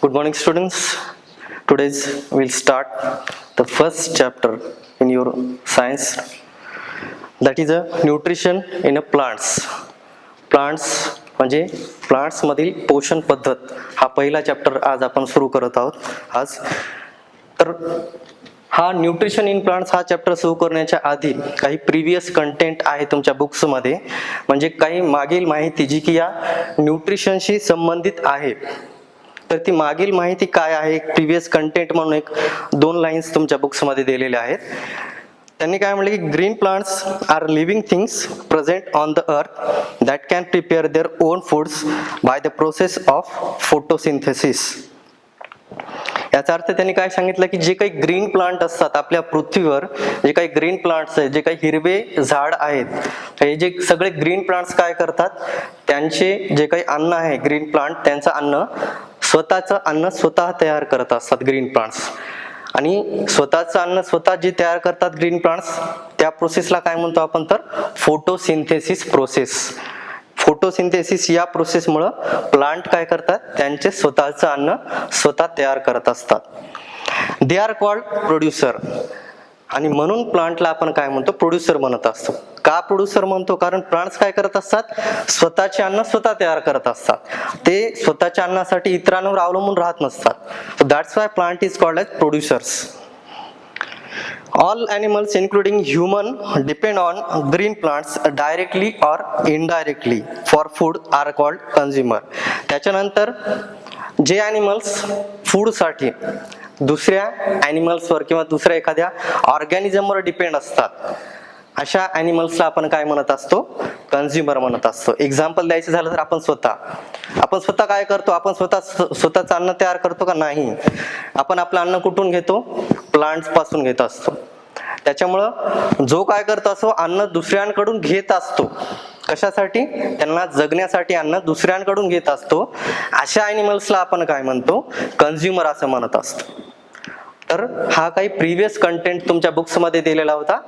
Good morning, students. Today we'll start the first chapter in your science, that is a nutrition in a plants. Plants म्हणजे plants मधील पोषण पद्धत हा पहिला chapter आज आपण सुरू करत आहोत. आज तर हा न्यूट्रिशन इन प्लांट्स हा चॅप्टर सुरू करण्याच्या आधी काही प्रिव्हियस कंटेंट आहे तुमच्या बुक्समध्ये, म्हणजे काही मागील माहिती जी की या न्यूट्रिशनशी संबंधित आहे. तर ती मागील माहिती काय आहे, प्रिव्हियस कंटेंट म्हणून एक 2 लाईन्स तुमच्या बुक्समध्ये दिलेल्या आहेत. त्यांनी काय म्हटलं की green plants are living things present on the earth that can prepare their own foods by the process of photosynthesis. याचा अर्थ त्यांनी काय सांगितलं की जे काही ग्रीन प्लांट असतात आपल्या पृथ्वीवर, जे काही ग्रीन प्लांट्स आहेत, जे काही हिरवे झाड आहेत, हे जे सगळे ग्रीन प्लांट्स काय करतात, त्यांचे जे काही अन्न आहे ग्रीन प्लांट त्यांचं अन्न स्वतःचं अन्न स्वतः तयार करत असतात ग्रीन प्लांट्स. आणि स्वतःचं अन्न स्वतः जे तयार करतात ग्रीन प्लांट्स, त्या प्रोसेसला काय म्हणतो आपण, तर फोटोसिंथेसिस प्रोसेस. फोटोसिंथेसिस या प्रोसेसमुळं प्लांट काय करतात, त्यांचे स्वतःचं अन्न स्वतः तयार करत असतात. They are called producer. आणि म्हणून प्लांटला आपण काय म्हणतो, प्रोड्युसर म्हणत असतो. का प्रोड्युसर म्हणतो, कारण प्लांट्स काय करत असतात, स्वतःचे अन्न स्वतः तयार करत असतात. ते स्वतःच्या अन्नासाठी इतरांवर अवलंबून राहत नसतात. That's why plant is called as producers. All animals including human depend on green plants directly or indirectly for food are called consumer. त्याच्यानंतर जे ॲनिमल्स फूडसाठी दुसऱ्या ॲनिमल्सवर किंवा दुसऱ्या एखाद्या ऑर्गॅनिझमवर डिपेंड असतात, अशा ॲनिमल्सला आपण काय म्हणत असतो, कन्झ्युमर म्हणत असतो. एक्झाम्पल द्यायचं झालं तर आपण स्वतः काय करतो, आपण स्वतःचं अन्न तयार करतो का, नाही. आपण आपलं अन्न कुठून घेतो, प्लांट्स पासून घेत असतो. त्याच्यामुळं जो काय करत असतो, अन्न दुसऱ्यांकडून घेत असतो. कशासाठी, त्यांना जगण्यासाठी अन्न दुसऱ्यांकडून घेत असतो. अशा ॲनिमल्सला आपण काय म्हणतो, कन्झ्युमर असं म्हणत असतो. तर हा काही प्रिव्हियस कंटेंट तुमच्या बुक्समध्ये दिलेला होता.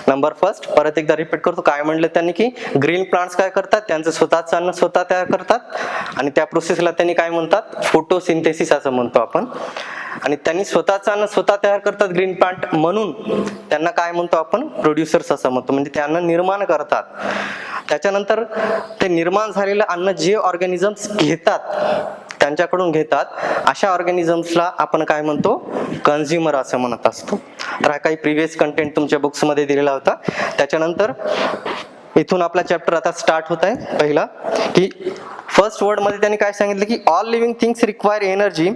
नंबर फर्स्ट परत एकदा रिपीट करतो. काय म्हणलं त्यांनी की ग्रीन प्लांट्स काय करतात, त्यांचं स्वतःचं अन्न स्वतः तयार करतात. आणि त्या प्रोसेसला त्यांनी काय म्हणतात, फोटोसिंथेसिस असं म्हणतो आपण. आणि त्यांनी स्वतःचं अन्न स्वतः तयार करतात ग्रीन प्लांट, म्हणून त्यांना काय म्हणतो आपण, प्रोड्युसर्स असं म्हणतो. म्हणजे ते अन्न निर्माण करतात. त्याच्यानंतर ते निर्माण झालेलं अन्न जे ऑर्गॅनिझम्स घेतात, त्यांच्याकडून घेतात, अशा ऑर्गॅनिझम्सला आपण काय म्हणतो, कन्झ्युमर असं म्हणत असतो. तर हा काही प्रिव्हियस कंटेंट तुमच्या बुक्समध्ये दिलेला होता. त्याच्यानंतर इथून आपला चॅप्टर आता स्टार्ट होत आहे. पहिला की फर्स्ट वर्ड मध्ये त्यांनी काय सांगितलं की all living things require energy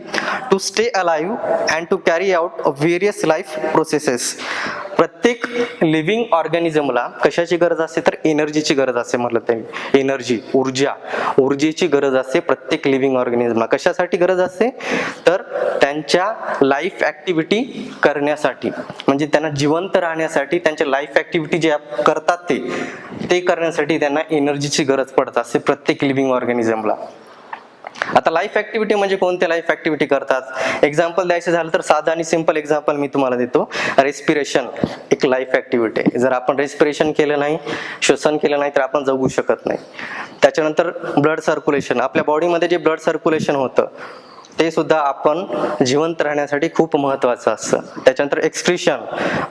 to stay alive and to carry out various life processes. प्रत्येक लिव्हिंग ऑर्गॅनिझमला कशाची गरज असते, तर एनर्जीची गरज असते. म्हटलं त्यांनी एनर्जी, ऊर्जेची गरज असते प्रत्येक लिव्हिंग ऑर्गॅनिझमला. कशासाठी गरज असते, तर त्यांच्या लाईफ ऍक्टिव्हिटी करण्यासाठी, म्हणजे त्यांना जिवंत राहण्यासाठी, त्यांच्या लाईफ ऍक्टिव्हिटी जे करतात ते करण्यासाठी त्यांना एनर्जीची गरज पडत असते प्रत्येक लिव्हिंग ऑर्गॅनिझमला. आता लाईफ ऍक्टिव्हिटी म्हणजे कोणत्या लाईफ ऍक्टिव्हिटी करतात, एक्झाम्पल द्यायचं झालं तर साधा आणि सिंपल एक्झाम्पल मी तुम्हाला देतो. रेस्पिरेशन एक लाईफ ऍक्टिव्हिटी आहे. जर आपण रेस्पिरेशन केलं नाही, श्वसन केलं नाही, तर आपण जगू शकत नाही. त्याच्यानंतर ब्लड सर्क्युलेशन, आपल्या बॉडीमध्ये जे ब्लड सर्क्युलेशन होतं ते सुद्धा आपण जिवंत राहण्यासाठी खूप महत्वाचं असतं. त्याच्यानंतर एक्सक्रिशन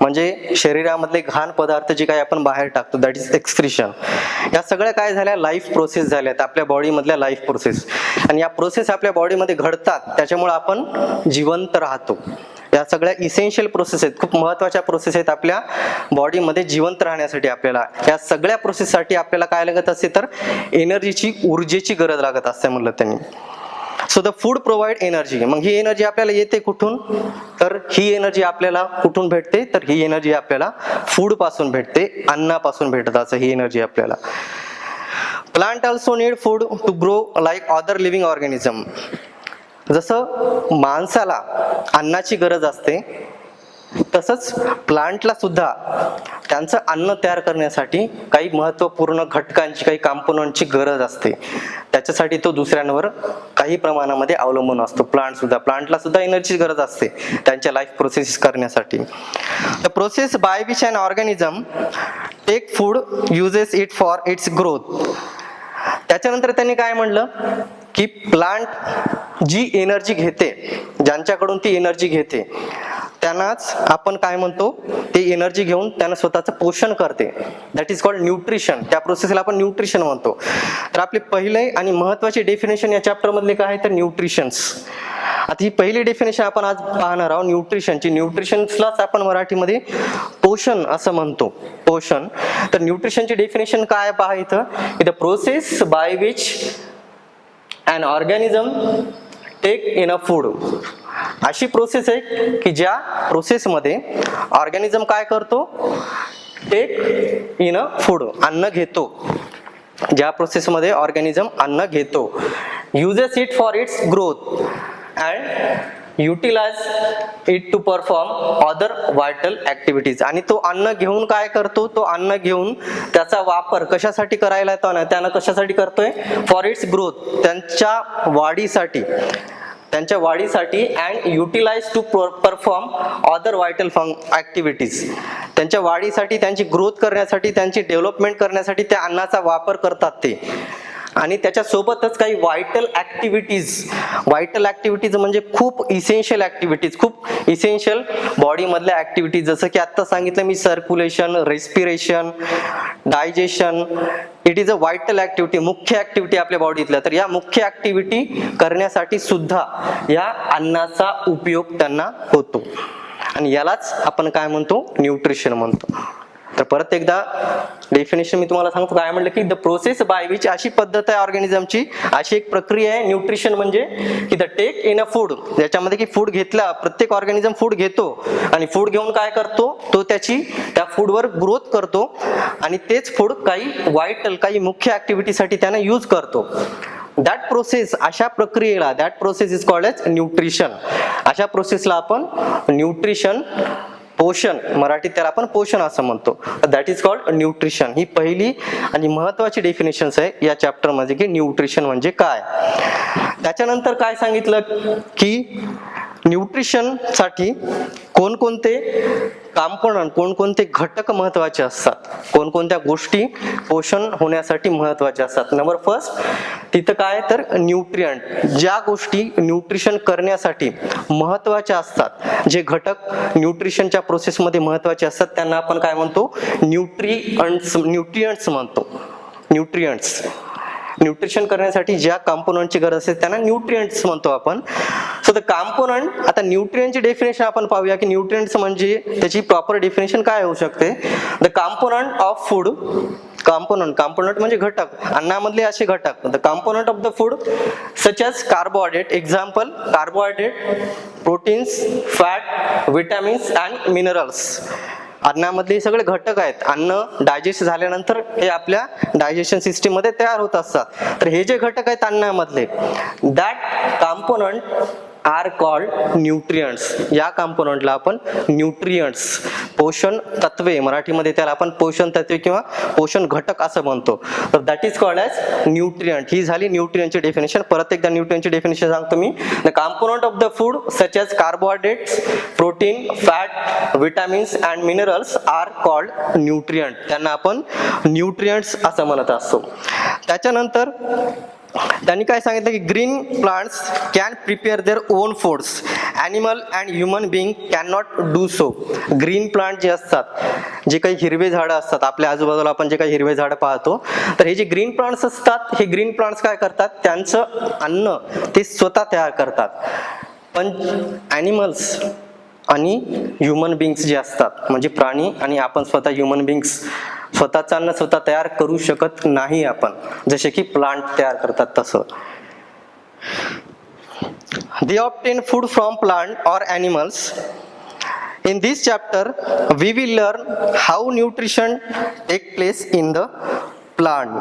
म्हणजे शरीरामधले घाण पदार्थ जे काही आपण बाहेर टाकतो, दॅट इज एक्सक्रिशन. या सगळ्या काय झाल्या, लाईफ प्रोसेस झाल्यात आपल्या बॉडीमधल्या लाईफ प्रोसेस. आणि या प्रोसेस आपल्या बॉडीमध्ये घडतात, त्याच्यामुळे आपण जिवंत राहतो. या सगळ्या इसेन्शियल प्रोसेस आहेत, खूप महत्वाच्या प्रोसेस आहेत आपल्या बॉडीमध्ये जिवंत राहण्यासाठी. आपल्याला या सगळ्या प्रोसेससाठी आपल्याला काय लागत असते, तर एनर्जीची, ऊर्जेची गरज लागत असते म्हणलं त्यांनी. So the food provide energy. मग ही एनर्जी आपल्याला येते कुठून, तर ही एनर्जी आपल्याला कुठून भेटते, तर ही एनर्जी आपल्याला फूड पासून भेटते, अन्नापासून भेटत असं ही एनर्जी आपल्याला. Plant also need food to grow like other living organism. जसं माणसाला अन्नाची गरज असते, तसंच प्लांटला सुद्धा त्यांचं अन्न तयार करण्यासाठी काही महत्वपूर्ण घटकांची, काही कंपोनंटची गरज असते. त्याच्यासाठी तो दुसऱ्यांवर काही प्रमाणामध्ये अवलंबून असतो. प्लांटला सुद्धा एनर्जीची गरज असते त्यांच्या लाईफ प्रोसेस करण्यासाठी. The process by which an organism take food uses it for its growth. त्याच्यानंतर त्यांनी काय म्हणलं की प्लांट जी एनर्जी घेते, ज्यांच्याकडून ती एनर्जी घेते त्यांनाच आपण काय म्हणतो, ते एनर्जी घेऊन त्यांना स्वतःचं पोषण करते. That is called nutrition. त्या प्रोसेसला आपण न्यूट्रिशन म्हणतो. तर आपले पहिले आणि महत्वाचे डेफिनेशन या चॅप्टर मधले काय आहे तर न्यूट्रिशन्स. आता ही पहिली डेफिनेशन आपण आज पाहणार आहोत न्यूट्रिशनची. न्यूट्रिशन्सलाच आपण मराठीमध्ये पोषण असं म्हणतो, पोषण. तर न्यूट्रिशनची डेफिनेशन काय पहा इथं, the process by which an organism take in a food. अशी प्रोसेस आहे की ज्या प्रोसेसमध्ये ऑर्गॅनिझम काय करतो, टेक इन अ फूड, अन्न घेतो. ज्या प्रोसेसमध्ये ऑर्गॅनिझम अन्न घेतो, uses it for its growth and utilize it to perform other vital activities. आणि तो अन्न घेऊन काय करतो, तो अन्न घेऊन त्याचा वापर कशासाठी करायला येतो ना, त्यानं कशासाठी करतोय, फॉर इट्स ग्रोथ, त्यांच्या वाढीसाठी, त्यांच्या वाढीसाठी and utilize to perform other vital activities. त्यांच्या वाढीसाठी, त्यांची ग्रोथ करण्यासाठी, त्यांची डेव्हलपमेंट करण्यासाठी त्या अन्नाचा वापर करतात ते. आणि त्याच्या सोबतच काही व्हायटल ऍक्टिव्हिटीज, व्हायटल ऍक्टिव्हिटीज म्हणजे खूप इसेन्शियल ऍक्टिव्हिटीज, खूप इसेन्शियल बॉडी मधल्या ऍक्टिव्हिटीज, जसं की आता सांगितलं मी, circulation, respiration, digestion. It is a vital activity, मुख्य ऍक्टिव्हिटी आपल्या बॉडीतल्या. तर या मुख्य ऍक्टिव्हिटी करण्यासाठी सुद्धा या अन्नाचा उपयोग त्यांना होतो. आणि यालाच आपण काय म्हणतो, न्यूट्रिशन म्हणतो. तर परत एकदा डेफिनेशन मी तुम्हाला सांगतो. काय म्हटलं की द प्रोसेस बाय विच, अशी पद्धत आहे ऑर्गॅनिझमची, अशी एक प्रक्रिया आहे न्यूट्रिशन म्हणजे, की the take in a food, ज्याच्यामध्ये की फूड घेतला, प्रत्येक ऑर्गॅनिझम फूड घेतो आणि फूड घेऊन काय करतो, तो त्या फूडवर ग्रोथ करतो आणि तेच फूड काही व्हायटल, काही मुख्य ऍक्टिव्हिटीसाठी त्यानं यूज करतो. दॅट प्रोसेस, अशा प्रक्रियेला, that process is called as nutrition. अशा प्रोसेसला आपण न्यूट्रिशन, पोषण, मराठीत त्याला आपण पोषण असं म्हणतो. That is called nutrition. ही पहिली आणि महत्वाची डेफिनेशन्स आहे या चॅप्टर मध्ये, की न्यूट्रिशन म्हणजे काय. त्याच्यानंतर काय सांगितलं की न्यूट्रिशन साठी कोणकोणते कंपोनंट, कोणकोणते घटक महत्वाचे असतात, कोणकोणत्या गोष्टी पोषण होण्यासाठी महत्वाच्या असतात. नंबर फर्स्ट तिथं काय तर न्यूट्रिएंट, ज्या गोष्टी न्यूट्रिशन करण्यासाठी महत्वाच्या असतात, जे घटक न्यूट्रिशनच्या प्रोसेसमध्ये महत्वाचे असतात, त्यांना आपण काय म्हणतो, न्यूट्रिएंट्स म्हणतो. न्यूट्रिएंट्स, न्यूट्रिशन करण्यासाठी ज्या कंपोनंटची गरज असते त्यांना न्यूट्रिएंट्स म्हणतो आपण. सो द कंपोनंट, आता न्यूट्रिएंटची डेफिनेशन आपण पाहूया की न्यूट्रिएंट्स म्हणजे त्याची प्रॉपर डेफिनेशन काय होऊ शकते. The component of food, component म्हणजे घटक, अन्नामधले असे घटक. The component of the food such as carbohydrate, example carbohydrate, proteins, fat, vitamins and minerals. अन्नामधले सगळे घटक आहेत. अन्न डायजेस्ट झाल्यानंतर हे आपल्या डायजेशन सिस्टीम मध्ये तयार होत असतात. तर हे जे घटक आहेत अन्नामधले, that component are called nutrients. या कंपोनंटला आपण न्यूट्रिएंट्स, पोषण तत्वे, मराठीमध्ये त्याला आपण पोषण तत्वे किंवा पोषण घटक असं म्हणतो. तर that is called as nutrient. ही झाली न्यूट्रिएंटची डेफिनेशन. परत एकदा न्यूट्रिएंटची डेफिनेशन सांगतो मी. The component of the food such as carbohydrates, protein, fat, vitamins and minerals are called nutrient. त्यांना आपण न्यूट्रिएंट्स असं म्हणत असतो. त्याच्यानंतर त्यांनी काय सांगितलं की green plants can prepare their own foods, animal and human being can not do so. Green plant जे असतात, जे काही हिरवे झाडं असतात आपल्या आजूबाजूला, आपण जे काही हिरवे झाडं पाहतो, तर हे जे ग्रीन प्लांट्स असतात, हे ग्रीन प्लांट्स काय करतात, त्यांचं अन्न ते स्वतः तयार करतात. पण ॲनिमल्स आणि ह्युमन बिंग्स जे असतात, म्हणजे प्राणी आणि आपण स्वतः ह्युमन बिंग्स, स्वतःचं अन्न स्वतः तयार करू शकत नाही आपण, जसे की प्लांट तयार करतात तसं. They obtain food from plant or animals. In this chapter, we will learn how nutrition take place in the plant.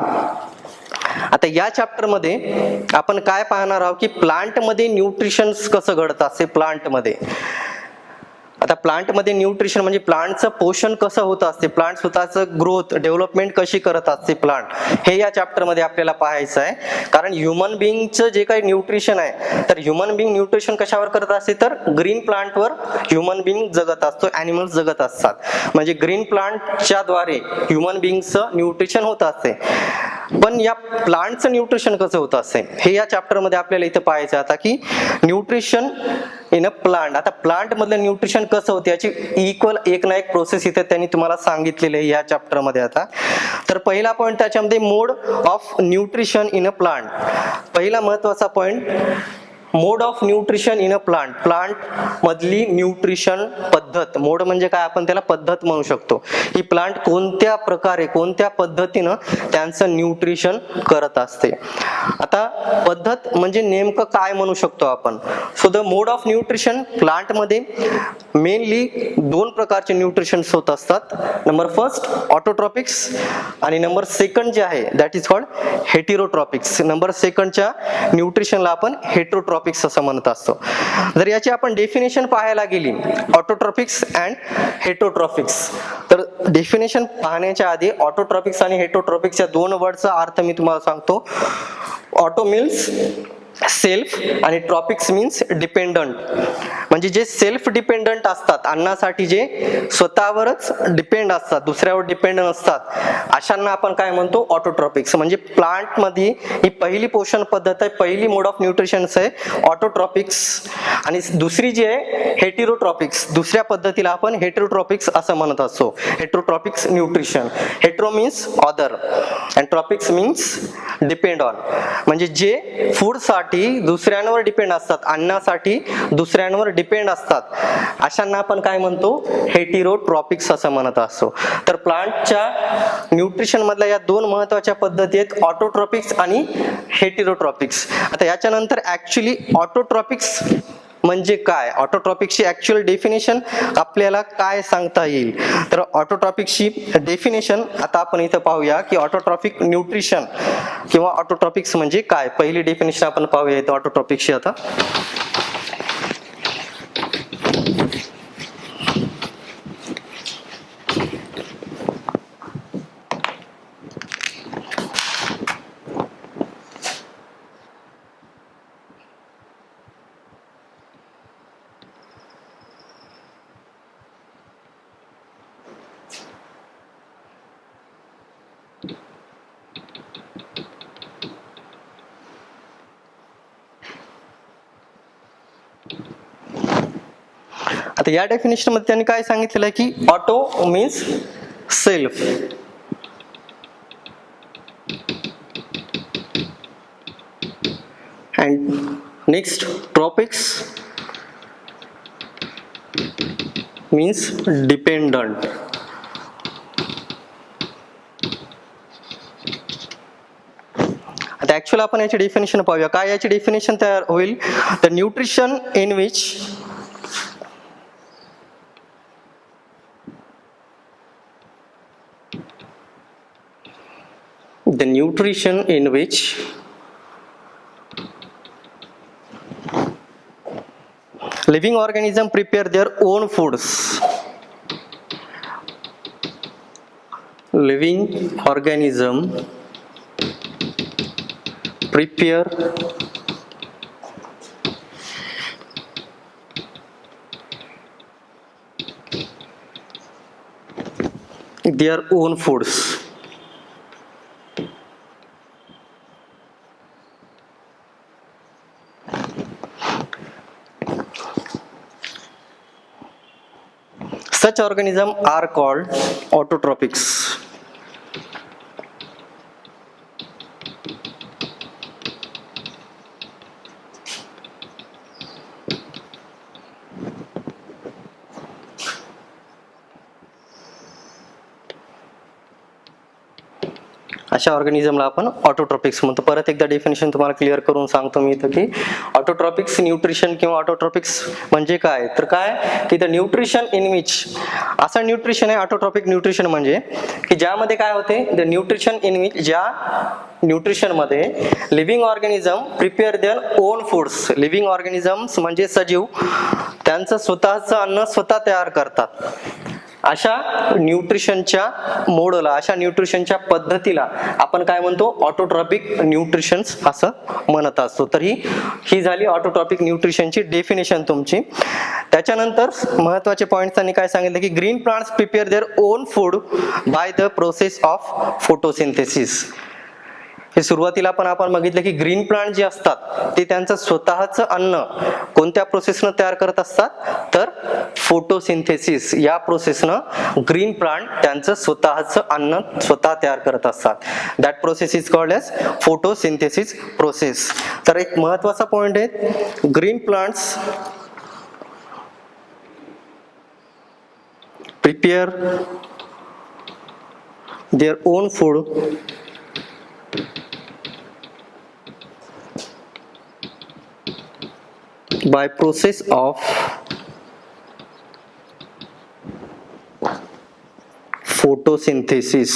आता या चॅप्टर मध्ये आपण काय पाहणार आहोत की प्लांट मध्ये न्यूट्रिशन कसं घडत असते. प्लांट मध्ये, आता प्लांट मध्ये न्यूट्रिशन म्हणजे प्लांटचं पोषण कसं होत असते, प्लांट स्वतःचं ग्रोथ, डेव्हलपमेंट कशी करत असते प्लांट, हे या चॅप्टर मध्ये आपल्याला पाहायचं आहे. कारण ह्युमन बिईंगचं जे काही न्यूट्रिशन आहे, तर ह्युमन बिईंग न्यूट्रिशन कशावर करत असते, तर ग्रीन प्लांटवर ह्युमन बिईंग जगत असतो, ॲनिमल्स जगत असतात. म्हणजे ग्रीन प्लांटच्या द्वारे ह्युमन बिईंगचं न्यूट्रिशन होत असते. पण या प्लांटचं न्यूट्रिशन कसं होतं असेल हे या चॅप्टरमध्ये आपल्याला इथं पाहायचं आता की न्यूट्रिशन इन अ प्लांट. आता प्लांट मधलं न्यूट्रिशन कसं होतं याची इक्वल एक ना एक प्रोसेस इथे त्यांनी तुम्हाला सांगितलेली आहे या चॅप्टरमध्ये. आता तर पहिला पॉईंट त्याच्यामध्ये mode of nutrition in a plant. पहिला महत्वाचा point mode of nutrition in a plant. Plant मधली न्यूट्रिशन पद्धत. मोड म्हणजे काय, आपण त्याला पद्धत म्हणू शकतो. ही प्लांट कोणत्या प्रकारे कोणत्या पद्धतीनं त्यांचं न्यूट्रिशन करत असते. आता पद्धत म्हणजे नेमकं काय म्हणू शकतो आपण. So the mode of nutrition plant मध्ये मेनली दोन प्रकारचे न्यूट्रिशन्स होत असतात. नंबर फर्स्ट ऑटोट्रॉपिक्स आणि नंबर सेकंड जे आहे दॅट इज कॉल्ड हेटेरोट्रॉपिक्स. नंबर सेकंडच्या न्यूट्रिशनला आपण हेटेरोट्रॉपिक्स असं म्हणत असतो. जर याची आपण डेफिनेशन पाहायला गेली ऑटोट्रॉपिक्स अँड हेटेरोट्रॉपिक्स, तर डेफिनेशन पाहण्याच्या आधी ऑटोट्रॉपिक्स आणि हेटेरोट्रॉपिक्स या दोन वर्डचा अर्थ मी तुम्हाला सांगतो. ऑटो मीन्स सेल्फ आणि ट्रॉपिक्स मीन्स डिपेंडंट. म्हणजे जे सेल्फ डिपेंडंट असतात, अन्नासाठी जे स्वतःवरच डिपेंड असतात, दुसऱ्यावर डिपेंड नसतात, अशांना आपण काय म्हणतो ऑटोट्रॉपिक्स. म्हणजे प्लांट मध्ये ही पहिली पोषण पद्धत आहे, पहिली मोड ऑफ न्यूट्रिशन आहे ऑटोट्रॉपिक्स. आणि दुसरी जी आहे हेटेरोट्रॉपिक्स. दुसऱ्या पद्धतीला आपण हेटेरोट्रॉपिक्स असं म्हणत असतो. Heterotrophics nutrition. Hetero means other and trophics means depend on. म्हणजे जे फूड साठी दुसऱ्यांवर डिपेंड असतात, अन्नासाठी दुसऱ्यांवर डिपेंड असतात, अशांना आपण काय म्हणतो हेटेरोट्रॉपिक्स असं म्हणत असतो. तर प्लांटच्या न्यूट्रिशन मधल्या या दोन महत्वाच्या पद्धती आहेत ऑटोट्रॉपिक्स आणि हेटेरोट्रॉपिक्स. आता याच्यानंतर ऍक्च्युली ऑटोट्रॉपिक्स म्हणजे काय, ऑटोट्रॉपिक्सची ऍक्च्युअल डेफिनेशन आपल्याला काय सांगता येईल. तर ऑटोट्रॉपिक्सची डेफिनेशन आता आपण इथं पाहूया की ऑटोट्रॉपिक न्यूट्रिशन किंवा ऑटोट्रॉपिक्स म्हणजे काय. पहिली डेफिनेशन आपण पाहूया इथं ऑटोट्रॉपिक्सची. आता आता या डेफिनेशन मध्ये त्यांनी काय सांगितलेलं आहे की auto means self, and next tropics means dependent. आता ऍक्च्युअली आपण याची डेफिनेशन पाहूया. काय याची डेफिनेशन तयार होईल. The nutrition in which the nutrition in which living organism prepare their own foods. Living organism prepare their own foods. Such organisms are called autotrophics. अशा ऑर्गॅनिझमला आपण ऑटोट्रॉपिक्स म्हणतो. परत एकदा डेफिनेशन तुम्हाला क्लिअर करून सांगतो मी इथं की ऑटोट्रॉपिक्स न्यूट्रिशन किंवा ऑटोट्रॉपिक्स म्हणजे काय. तर काय की द न्यूट्रिशन इन विच, असं न्यूट्रिशन आहे ऑटोट्रॉपिक न्यूट्रिशन म्हणजे की ज्यामध्ये काय होते द न्यूट्रिशन इन विच, ज्या न्यूट्रिशन मध्ये living organism prepare their own foods. Living organisms म्हणजे सजीव त्यांचं स्वतःचं अन्न स्वतः तयार करतात. अशा न्यूट्रिशनच्या मोडला, अशा न्यूट्रिशनच्या पद्धतीला आपण काय म्हणतो ऑटोट्रॉपिक न्यूट्रिशन्स असं म्हणत असतो. तर ही झाली ऑटोट्रॉपिक न्यूट्रिशनची डेफिनेशन तुमची. त्याच्यानंतर महत्वाचे पॉइंट्स त्यांनी काय सांगितलं की green plants prepare their on food by the process of photosynthesis. हे सुरुवातीला पण आपण बघितलं की ग्रीन प्लांट जे असतात ते त्यांचं स्वतःचं अन्न कोणत्या प्रोसेसनं तयार करत असतात, तर फोटोसिंथेसिस या प्रोसेसनं ग्रीन प्लांट त्यांचं स्वतःचं अन्न स्वतः तयार करत असतात. That process is called as photosynthesis process. तर एक महत्वाचा पॉइंट आहे, green plants prepare their own food by process of photosynthesis.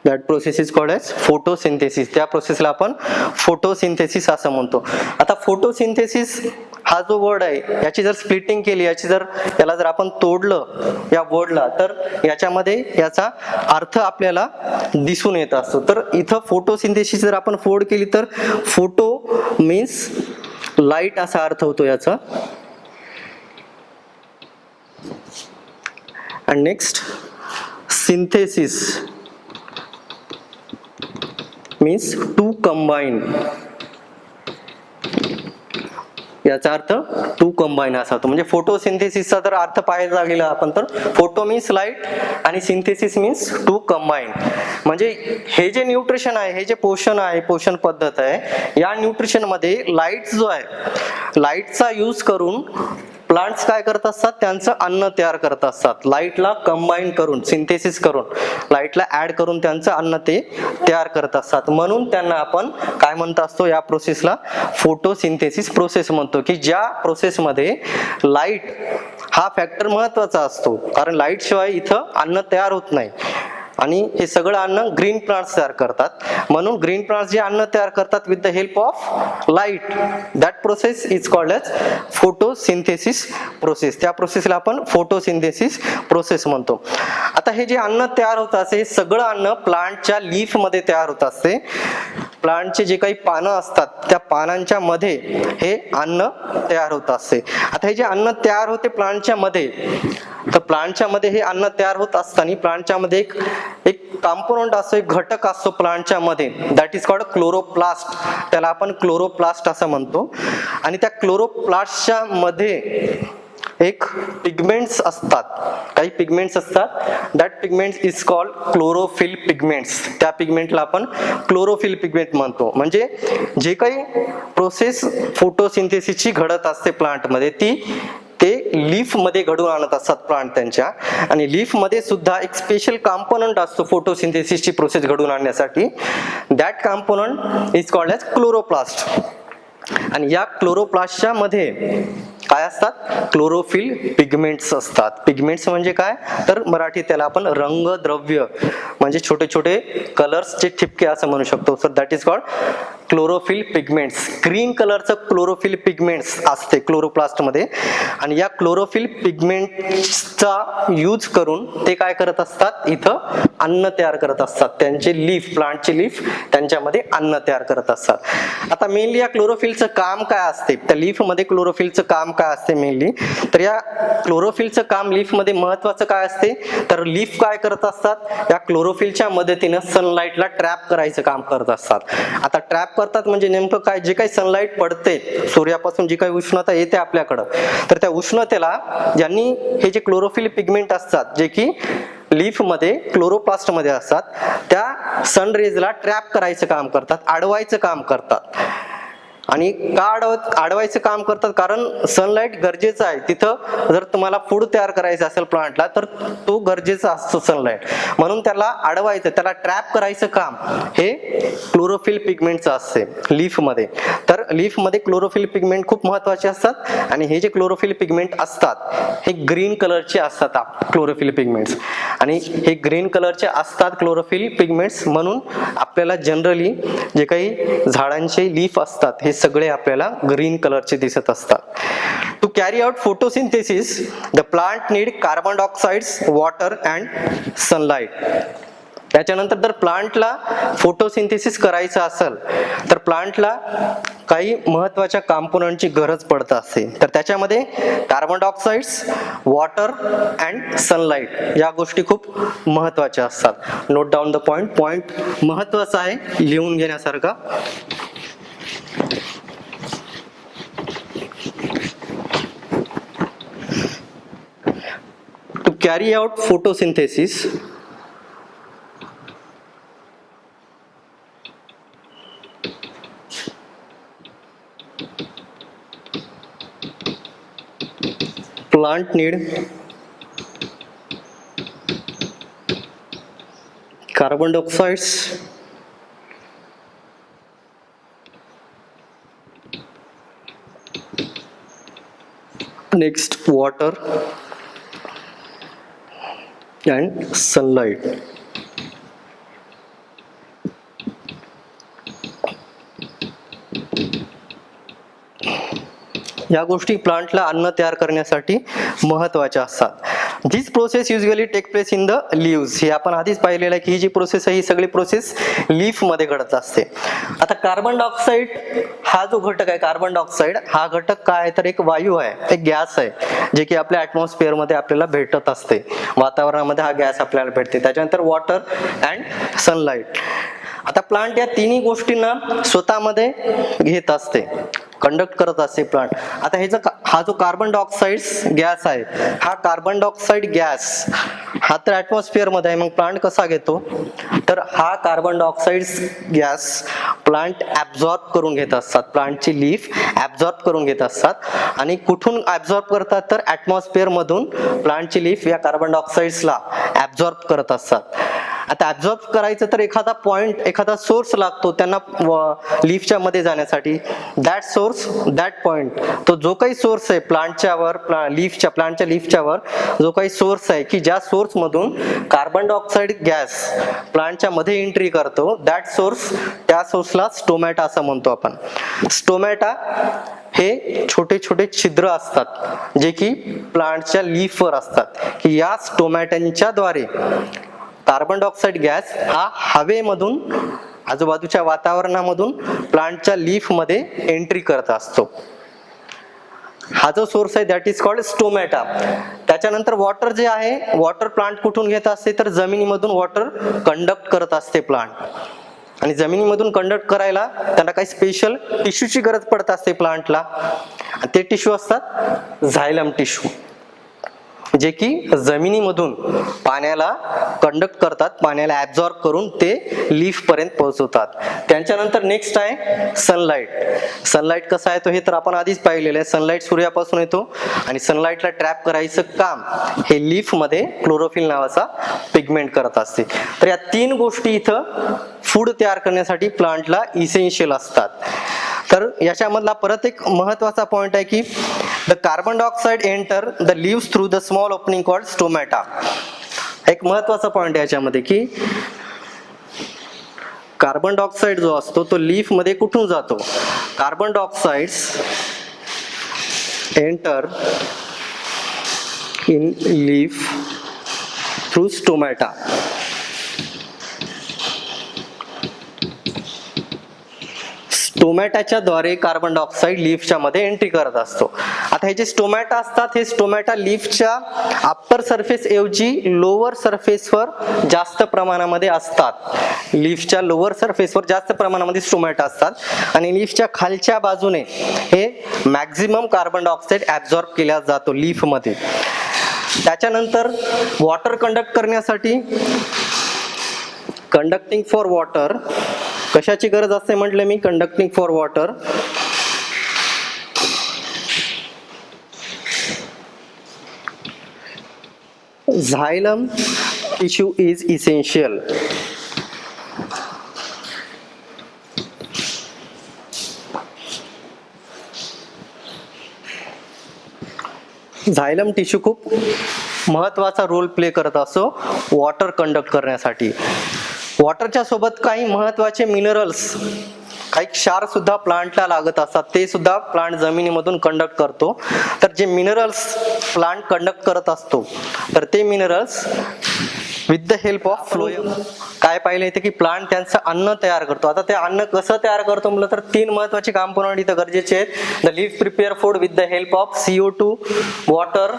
That process is called as photosynthesis. त्या प्रोसेसला आपण फोटोसिंथेसिस असं म्हणतो. आता फोटोसिंथेसिस हा जो वर्ड आहे याची जर स्प्लिटिंग केली, याला जर आपण तोडलं या वर्डला, तर याच्यामध्ये याचा अर्थ आपल्याला दिसून येत असतो. तर इथं फोटोसिंथेसिस जर आपण फोड केली तर फोटो मीन्स लाईट असा अर्थ होतो याचा. आणि next synthesis means to combine, याचा अर्थ टू कंबाईन असा होतो. म्हणजे फोटोसिंथेसिसचा जर अर्थ पाहायला गेला आपण तर फोटो मीन्स लाईट आणि सिंथेसिस मीन्स टू कंबाईन. म्हणजे हे जे न्यूट्रिशन आहे, हे जे पोषण आहे, पोषण पद्धत आहे, या न्यूट्रिशन मध्ये लाईट जो आहे, लाईटचा यूज करून प्लांट्स काय करत असतात, त्यांचं अन्न तयार करत असतात. लाईटला कंबाईन करून, सिंथेसिस करून, लाईटला ऍड करून त्यांचं अन्न ते तयार करत असतात. म्हणून त्यांना आपण काय म्हणत असतो, या प्रोसेसला फोटोसिंथेसिस प्रोसेस म्हणतो, की ज्या प्रोसेसमध्ये लाईट हा फॅक्टर महत्वाचा असतो. कारण लाईट शिवाय इथं अन्न तयार होत नाही. आणि हे सगळं अन्न ग्रीन प्लांट्स तयार करतात. म्हणून ग्रीन प्लांट्स जे अन्न तयार करतात with the help of light, that process is called as photosynthesis process. त्या प्रोसेसला आपण फोटोसिंथेसिस प्रोसेस म्हणतो. आता हे जे अन्न तयार होत असते, हे सगळं अन्न प्लांटच्या लीफ मध्ये तयार होत असते. प्लांटचे जे काही पानं असतात त्या पानांच्या मध्ये हे अन्न तयार होत असते. आता हे जे अन्न तयार होते प्लांटच्या मध्ये, तर प्लांटच्या मध्ये हे अन्न तयार होत असताना प्लांटच्या मध्ये एक कंपोनंट असतो, एक घटक असतो प्लांटच्या मध्ये, दॅट इज कॉल्ड क्लोरोप्लास्ट. त्याला आपण क्लोरोप्लास्ट असं म्हणतो. आणि त्या क्लोरोप्लास्टच्या मध्ये एक पिगमेंट्स असतात, काही पिगमेंट्स असतात. That pigments is called chlorophyll pigments. त्या पिगमेंटला आपण क्लोरोफिल पिगमेंट म्हणतो. म्हणजे जे काही प्रोसेस फोटोसिंथेसिसची घडत असते प्लांटमध्ये, ते लीफ मध्ये घडून आणत असतात प्लांट त्यांच्या. आणि लीफ मध्ये सुद्धा एक स्पेशल कंपोनंट असतो फोटोसिंथेसिसची प्रोसेस घडून आणण्यासाठी. That component is called as chloroplast. आणि या क्लोरोप्लास्टच्या मध्ये काय असतात, क्लोरोफिल पिगमेंट्स असतात. पिगमेंट्स म्हणजे काय, तर मराठीत त्याला आपण रंगद्रव्य म्हणजे छोटे छोटे कलर्सचे ठिपके असं म्हणू शकतो. So that is called chlorophyll pigments. Green कलरचं क्लोरोफिल पिगमेंट्स असते क्लोरोप्लास्ट मध्ये. आणि या क्लोरोफिल पिगमेंट्सचा यूज करून ते काय करत असतात, इथं अन्न तयार करत असतात. त्यांचे लीफ, प्लांटचे लीफ, त्यांच्यामध्ये अन्न तयार करत असतात. आता मेनली या क्लोरोफिलचं काम काय असते, त्या लीफ मध्ये क्लोरोफिलचं काम काय असते मेनली, तर या क्लोरोफिलचं काम लीफ मध्ये महत्वाचं काय असते, तर लीफ काय करत असतात, या क्लोरोफिलच्या मदतीनं सनलाईटला ट्रॅप करायचं काम करत असतात. आता ट्रॅप करतात म्हणजे नेमकं काय, जे काही सनलाईट पडते सूर्यापासून, जी काही उष्णता येते आपल्याकडं, तर त्या उष्णतेला ज्यांनी हे जे क्लोरोफिल पिगमेंट असतात, जे की लीफ मध्ये क्लोरोप्लास्ट मध्ये असतात, त्या सनरेजला ट्रॅप करायचं काम करतात, अडवायचं काम करतात. आणि का अडवायचं काम करतात, कारण सनलाईट गरजेचं आहे. तिथं जर तुम्हाला फूड तयार करायचं असेल प्लांटला, तर तो गरजेचा असतो सनलाईट. म्हणून त्याला अडवायचं, त्याला ट्रॅप करायचं काम हे क्लोरोफिल पिगमेंटचं असते लीफ मध्ये. तर लीफ मध्ये क्लोरोफिल पिगमेंट खूप महत्वाचे असतात. आणि हे जे क्लोरोफिल पिगमेंट असतात हे ग्रीन कलरचे असतात क्लोरोफिल पिगमेंट्स. आणि हे ग्रीन कलरचे असतात क्लोरोफिल पिगमेंट्स, म्हणून आपल्याला जनरली जे काही झाडांचे लीफ असतात हे सगळे आपल्याला ग्रीन कलरचे दिसत असतात. To carry out photosynthesis the plant need carbon dioxide, water and sunlight. या त्याच्यानंतर जर प्लांटला फोटोसिंथेसिस करायचं असेल तर प्लांटला काही महत्वाच्या कंपोनंटची गरज पडत असते. तर त्याच्यामध्ये कार्बन डायऑक्साइड्स, वॉटर अँड सनलाइट या गोष्टी खूप महत्वाच्या असतात. नोट डाऊन द पॉइंट महत्वाचा आहे, लिहून घेण्यासारखा. To carry out photosynthesis, plant need carbon dioxides, next water and sunlight. या गोष्टी प्लांटला अन्न तयार करण्यासाठी महत्वाच्या असतात. This process usually take place in the leaves. हे आपण आधीच पाहिलेलं आहे की ही जी प्रोसेस आहे ही सगळी प्रोसेस लीफ मध्ये घडत असते. आता कार्बन डायऑक्साईड हा जो घटक आहे, कार्बन डायऑक्साईड हा घटक काय आहे तर एक वायू आहे, एक गॅस आहे, जे की आपल्या ऍटमॉस्फिअर मध्ये आपल्याला भेटत असते. वातावरणामध्ये हा गॅस आपल्याला भेटते. त्याच्यानंतर वॉटर अँड सनलाइट. आता प्लांट या तिन्ही गोष्टींना स्वतःमध्ये घेत असते, कंडक्ट करत असते प्लांट. आता हा जो कार्बन डायऑक्साइड गॅस आहे, हा कार्बन डायऑक्साइड गॅस हा तर ऍटमॉस्फिअर मध्ये आहे. मग प्लांट कसा घेतो तर हा carbon dioxide gas plant absorb करून घेत असतात. प्लांटची लीफ ऍब्झॉर्ब करून घेत असतात. आणि कुठून ऍब्झॉर्ब करतात तर ऍटमॉस्फिअर मधून प्लांटची लीफ या कार्बन डायऑक्साइड्सला ऍब्झॉर्ब करत असतात. आता ऍब्झॉर्ब करायचं तर एखादा पॉइंट, एखादा सोर्स लागतो त्यांना लीफच्या मध्ये जाण्यासाठी. दॅट सोर्स, दॅट पॉइंट, तो जो काही सोर्स आहे प्लांटच्या वर, प्लांटच्या लीफच्या वर जो काही सोर्स आहे की ज्या सोर्स मधून कार्बन डायऑक्साइड गॅस प्लांटच्या मध्ये एंट्री करतो, दॅट सोर्स, त्या सोर्सला स्टोमॅटा असं म्हणतो आपण. स्टोमॅटा हे छोटे छोटे छिद्र असतात जे की प्लांटच्या लीफवर असतात, की या स्टोमॅटांच्या द्वारे कार्बन डायऑक्साइड गॅस हा हवेमधून, आजूबाजूच्या वातावरणामधून प्लांटच्या लीफ मध्ये एंट्री करत असतो. हा जो सोर्स आहे दॅट इज कॉल्ड स्टोमॅटा. त्याच्यानंतर वॉटर जे आहे, वॉटर प्लांट कुठून घेत असते तर जमिनीमधून वॉटर कंडक्ट करत असते प्लांट. आणि जमिनीमधून कंडक्ट करायला त्यांना काही स्पेशल टिश्यूची गरज पडत असते प्लांटला. ते टिश्यू असतात झायलम टिश्यू, जे की जमिनीमधून पाण्याला कंडक्ट करतात, पाण्याला ऍब्झॉर्ब करून ते लीफ पर्यंत पोहोचवतात. त्यांच्यानंतर नेक्स्ट आहे सनलाइट. सनलाइट कसा आहे तो हे तर आपण आधीच पाहिलेलं आहे. सनलाइट सूर्यापासून येतो आणि सनलाइटला ट्रॅप करायचं काम हे लीफ मध्ये क्लोरोफिल नावाचा पिगमेंट करत असते. तर या तीन गोष्टी इथं फूड तयार करण्यासाठी प्लांटला इसेन्शियल असतात. तर याच्यामधला परत एक महत्वाचा पॉइंट आहे की the carbon dioxide enter the leaves through the small opening called stomata. एक महत्वाचा पॉइंट आहे याच्यामध्ये की कार्बन डायऑक्साइड जो असतो तो लीफ मध्ये कुठून जातो. Carbon dioxide enter in leaf through stomata. स्टोमॅटाच्या द्वारे कार्बन डायऑक्साइड लीफच्या मध्ये एंट्री करत असतो. आता हे जे स्टोमॅटा असतात, हे स्टोमॅटा लीफच्या अप्पर सरफेस ऐवजी लोअर सरफेसवर जास्त प्रमाणामध्ये असतात. लीफच्या लोअर सरफेसवर जास्त प्रमाणामध्ये स्टोमॅटा असतात आणि लीफच्या खालच्या बाजूने हे मॅक्झिमम कार्बन डायऑक्साइड ऍब्झॉर्ब केला जातो लीफ मध्ये. त्याच्यानंतर वॉटर कंडक्ट करण्यासाठी, कंडक्टिंग फॉर वॉटर, कशाची गरज असते म्हटलं मी, conducting for water. Xylem tissue is essential. Xylem tissue खूप महत्वाचा रोल प्ले करत असतो वॉटर कंडक्ट करण्यासाठी. वॉटरच्या सोबत काही महत्वाचे मिनरल्स, काही क्षार सुद्धा प्लांटला लागत असतात, ते सुद्धा प्लांट जमिनीमधून कंडक्ट करतो. तर जे मिनरल्स प्लांट कंडक्ट करत असतो तर ते minerals with the help of phloem काय काय पाहिलं इथे की प्लांट त्यांचं अन्न तयार करतो. आता ते अन्न कसं तयार करतो म्हटलं तर 3 महत्वाचे कंपोनंट इथं गरजेचे आहेत. The leaf prepare food with the help of CO2, water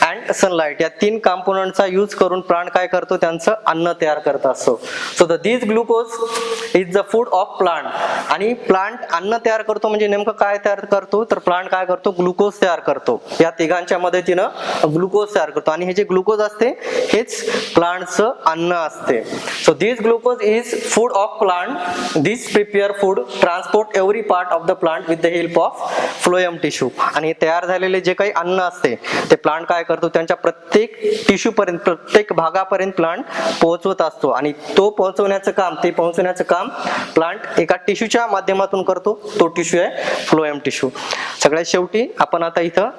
and sunlight. या 3 कंपोनंटचा यूज करून प्लांट काय करतो, त्यांचं अन्न तयार करत असतो. So the this glucose is the food of plant. आणि प्लांट अन्न तयार करतो म्हणजे नेमकं काय तयार करतो, तर प्लांट काय करतो, ग्लुकोज तयार करतो. या तिघांच्या मदतीनं ग्लुकोज तयार करतो आणि हे जे ग्लुकोज असते हेच प्लांटचं अन्न असते. So this glucose is food of plant. This prepare food transport every part of the plant with the help of phloem tissue. आणि तयार झालेले जे काही अन्न असते ते प्लांट काय करतो, त्यांच्या प्रत्येक टिश्यू पर्यंत, प्रत्येक भागापर्यंत प्लांट पोहोचवत असतो. आणि ते पोहोचवण्याचं काम प्लांट एका टिश्यूच्या माध्यमातून करतो. तो टिश्यू आहे फ्लोएम टिश्यू. सगळ्यात शेवटी आपण आता इथं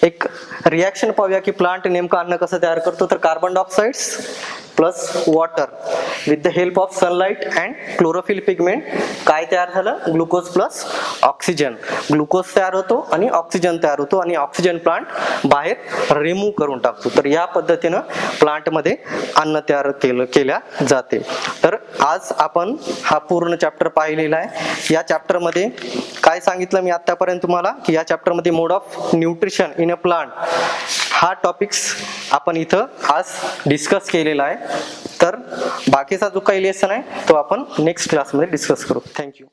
एक रिॲक्शन पाहूया की प्लांट नेमकं अन्न कसं तयार करतो. तर carbon dioxides plus water with the help of sunlight and chlorophyll pigment काय तयार झालं, ग्लुकोज प्लस ऑक्सिजन. ग्लुकोज तयार होतो आणि ऑक्सिजन तयार होतो आणि ऑक्सिजन प्लांट बाहेर रिमूव्ह करून टाकतो. तर या पद्धतीनं प्लांटमध्ये अन्न तयार केल्या जाते. तर आज आपण हा पूर्ण चॅप्टर पाहिलेला आहे. या चॅप्टरमध्ये काय सांगितलं मी आतापर्यंत तुम्हाला की या चॅप्टरमध्ये mode of nutrition in a plant हा टॉपिक्स आपण इथं आज डिस्कस केलेला आहे. तर बाकीचा जो काही लेसन आहे तो आपण नेक्स्ट क्लासमध्ये डिस्कस करू. थँक्यू.